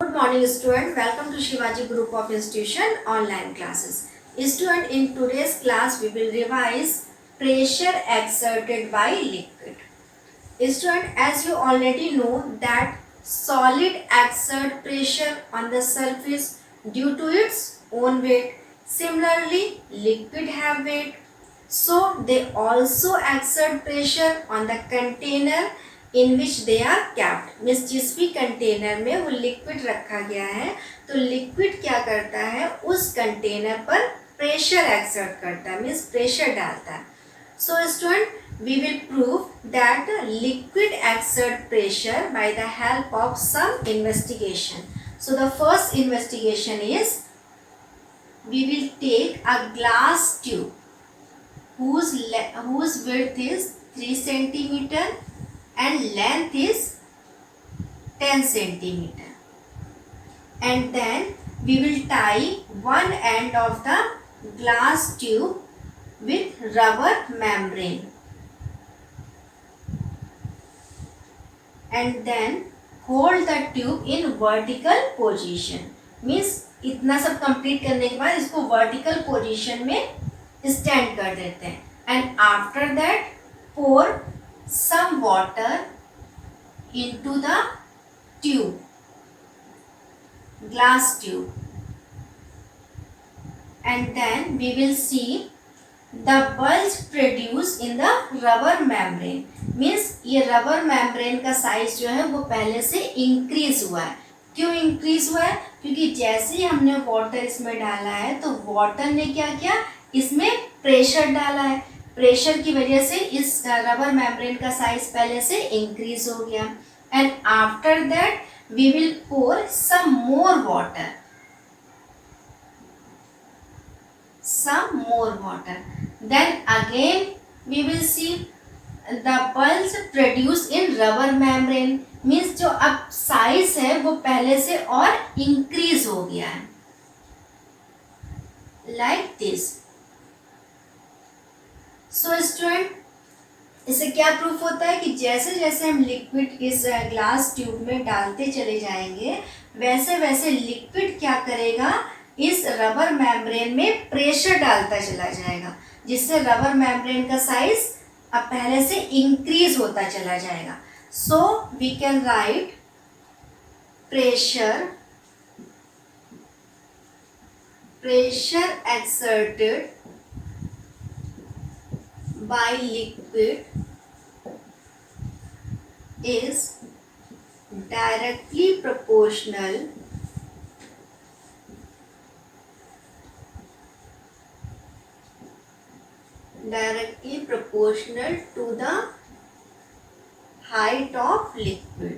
Good morning student. Welcome to Shivaji Group of Institution online classes. Student, in today's class we will revise pressure exerted by liquid. Student, as you already know that solid exert pressure on the surface due to its own weight. Similarly, liquid have weight. So they also exert pressure on the container in which they are capped. Means जिस भी container में वो liquid रखा गया है तो liquid क्या करता है उस कंटेनर पर प्रेशर एक्सर्ट करता है, मीन्स प्रेशर डालता है. So student, we will prove that liquid exert pressure by the help of some investigation. So the first investigation is we will take a glass tube whose width is 3 centimeter and length is 10 centimeter, and then we will tie one end of the glass tube with rubber membrane, and then hold the tube in vertical position. Means इतना सब complete करने के बाद इसको vertical position में stand कर देते हैं. And after that pour some water into the tube, glass tube, and then we will see the bulge produced in the rubber membrane. Means ये rubber membrane का साइज जो है वो पहले से इंक्रीज हुआ है. क्यों इंक्रीज हुआ है? क्योंकि जैसे ही हमने वाटर इसमें डाला है तो वाटर ने क्या किया, इसमें प्रेशर डाला है. प्रेशर की वजह से इस रबर मेम्ब्रेन का साइज पहले से इंक्रीज हो गया. And after that we will pour some more water, then again we will see the bulge produce in rubber membrane. Means जो अब साइज है वो पहले से और इंक्रीज हो गया है, लाइक दिस. सो स्टूडेंट, इससे क्या प्रूफ होता है कि जैसे जैसे हम लिक्विड इस ग्लास ट्यूब में डालते चले जाएंगे वैसे वैसे लिक्विड क्या करेगा, इस रबर मेम्ब्रेन में प्रेशर डालता चला जाएगा, जिससे रबर मेम्ब्रेन का साइज अब पहले से इंक्रीज होता चला जाएगा. So we can write pressure exerted by liquid is directly proportional to the height of liquid.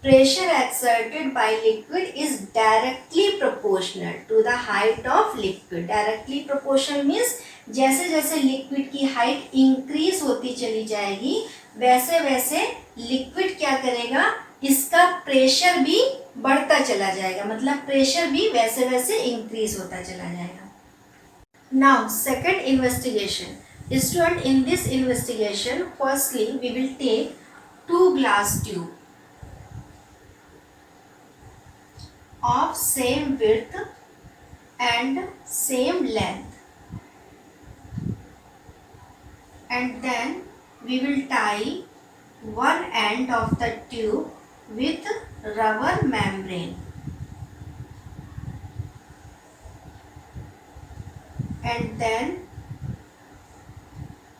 Pressure exerted by liquid is directly proportional to the height of liquid. Directly proportional means जैसे जैसे liquid की height increase होती चली जाएगी वैसे वैसे liquid क्या करेगा, इसका प्रेशर भी बढ़ता चला जाएगा, मतलब प्रेशर भी वैसे वैसे इंक्रीज होता चला जाएगा. Now second investigation. Student, in this investigation firstly we will take 2 glass tube of same width and same length, and then we will tie one end of the tube with rubber membrane, and then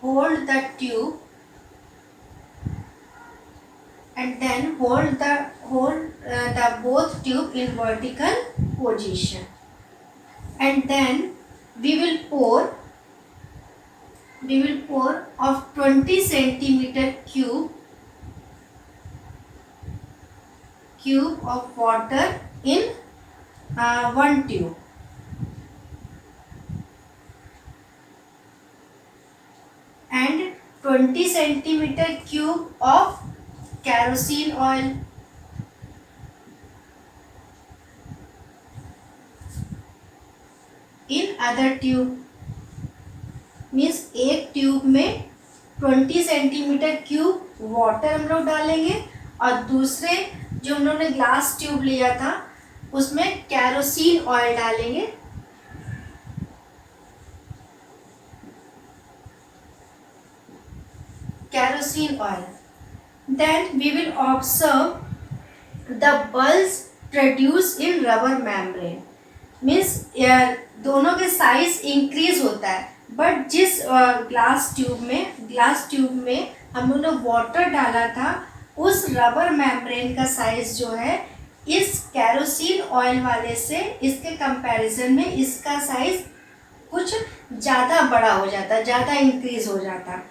hold the tube and then hold the both tube in vertical position, and then we will pour of 20 centimeter cube of water in one tube, and 20 centimeter cube of kerosene oil, in other tube. Means एक tube में 20 centimetre cube water हम लोग डालेंगे और दूसरे जो हम लोग ने ग्लास ट्यूब लिया था उसमें केरोसिन ऑयल डालेंगे। Kerosene oil. Then we will observe the bubbles produced in rubber membrane. Means दोनों के साइज इंक्रीज होता है, बट जिस ग्लास ट्यूब में हम लोगों ने वाटर डाला था उस रबर मेम्ब्रेन का साइज जो है इस केरोसिन ऑयल वाले से इसके कंपैरिजन में इसका साइज कुछ ज़्यादा बड़ा हो जाता, ज़्यादा इंक्रीज हो जाता।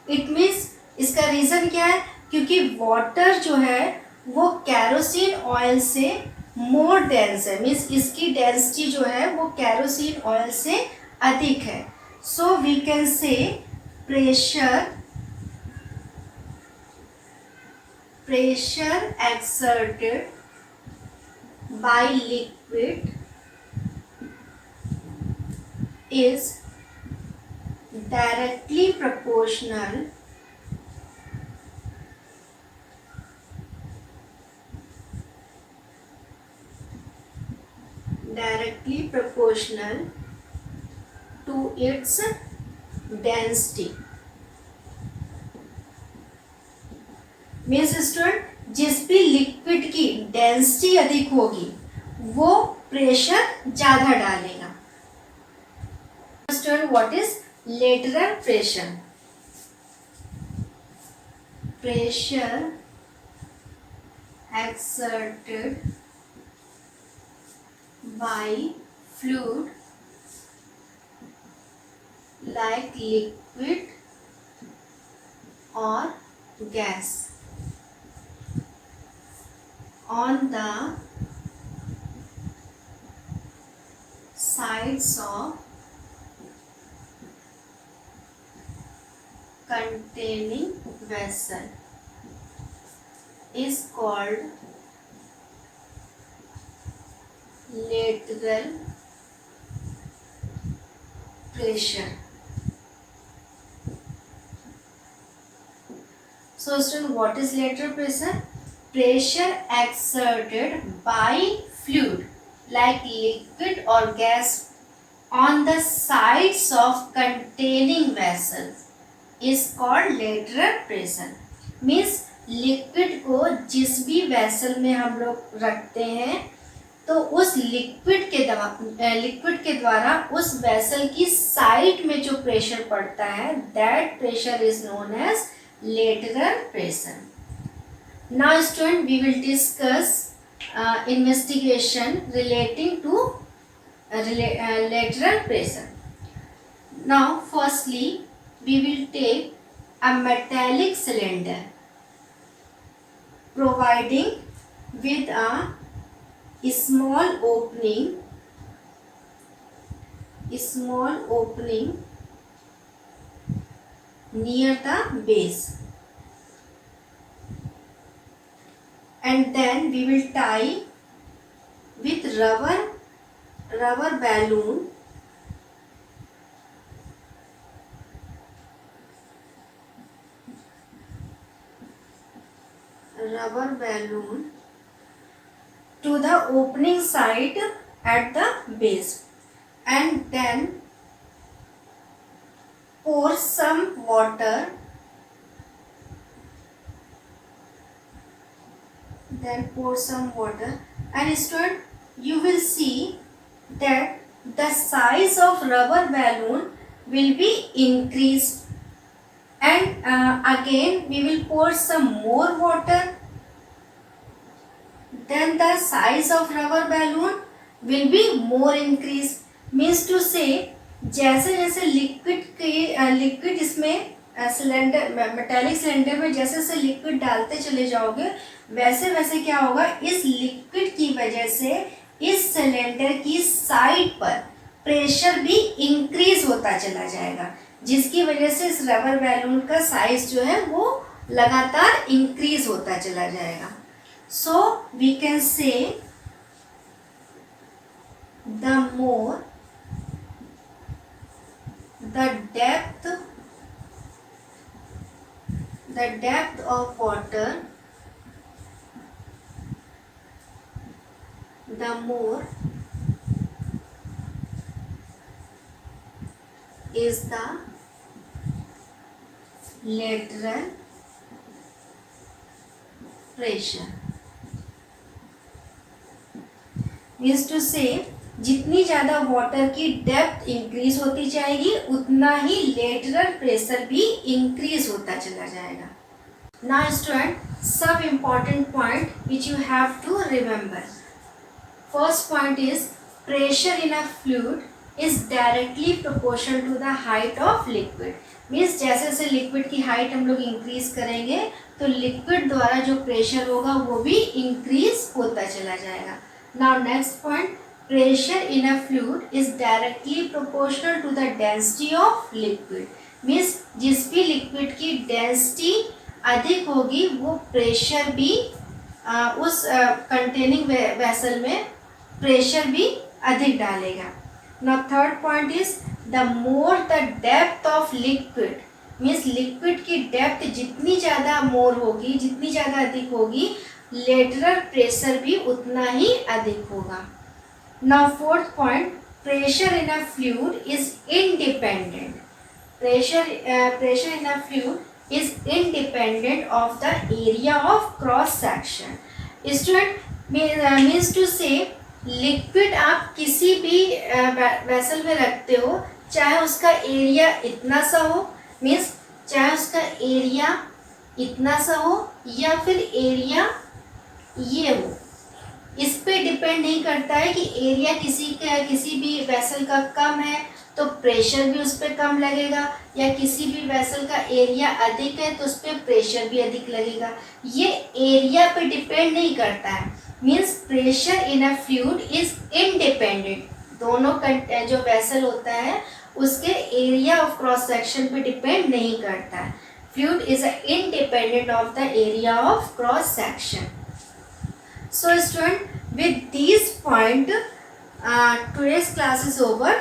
इट मीन्स इसका रीज़न क्या है, क्योंकि वाटर जो है वो केरोसिन ऑयल से मोर डेंस है, मीन्स इसकी डेंसिटी जो है वो केरोसिन ऑयल से अधिक है। So we can say pressure exerted by liquid is directly proportional to its density। Means student जिस भी लिक्विड की डेंसिटी अधिक होगी वो प्रेशर ज़्यादा डालेगा। Student, what is lateral pressure? Pressure exerted by fluid like liquid or gas on the sides of containing vessel is called lateral pressure। So student, what is lateral pressure? Pressure exerted by fluid like liquid or gas on the sides of containing vessels is called lateral pressure। Means liquid को जिस भी vessel में हम लोग रखते हैं तो उस लिक्विड के द्वारा उस वेसल की साइड में जो प्रेशर पड़ता है that pressure is known as lateral pressure। Now student, we will discuss investigation relating to lateral pressure। Now firstly we will take a metallic cylinder providing with a small opening near the base, and then we will tie with rubber balloon to the opening side at the base, and then pour some water and student, you will see that the size of rubber balloon will be increased, and again we will pour some more water, then the size of rubber balloon will be more increased। means to say जैसे जैसे liquid इसमें cylinder metallic cylinder में जैसे जैसे liquid डालते चले जाओगे वैसे वैसे क्या होगा, इस लिक्विड की वजह से इस सिलेंडर की साइड पर प्रेशर भी इंक्रीज होता चला जाएगा, जिसकी वजह से इस रबर बैलून का साइज जो है वो लगातार इंक्रीज होता चला जाएगा। So we can say the more the depth the depth of water, the more is the lateral pressure. Means to say जितनी ज़्यादा वाटर की डेप्थ इंक्रीज होती जाएगी उतना ही लेटरल प्रेशर भी इंक्रीज होता चला जाएगा. नाउ स्टूडेंट, सब important point which you have to remember. First point is pressure in a fluid is directly proportional to the height of liquid. Means जैसे जैसे लिक्विड की हाइट हम लोग इंक्रीज करेंगे तो लिक्विड द्वारा जो प्रेशर होगा वो भी इंक्रीज होता चला जाएगा. Now next point, pressure in a fluid is directly proportional to the density of liquid. Means जिस भी liquid की density अधिक होगी वो pressure भी उस containing vessel में pressure भी अधिक डालेगा. Now third point is the more the depth of liquid. Means liquid की depth जितनी ज़्यादा more होगी, जितनी ज़्यादा अधिक होगी, लेटरल प्रेशर भी उतना ही अधिक होगा. Now fourth point, pressure in a fluid is independent. Pressure in a fluid is independent of the area of cross section. Student, means to say liquid आप किसी भी वेसल में रखते हो, चाहे उसका एरिया इतना सा हो, मीन्स चाहे उसका एरिया इतना सा हो या फिर एरिया ये हो, इस पे डिपेंड नहीं करता है कि एरिया किसी भी वेसल का कम है तो प्रेशर भी उस पर कम लगेगा, या किसी भी वेसल का एरिया अधिक है तो उस पर प्रेशर भी अधिक लगेगा. ये एरिया पे डिपेंड नहीं करता है. Means pressure in a fluid is independent. दोनों जो वेसल होता है उसके एरिया ऑफ क्रॉस सेक्शन पे डिपेंड नहीं करता है. Fluid is independent of the area of cross section. So student, with these point today's class is over.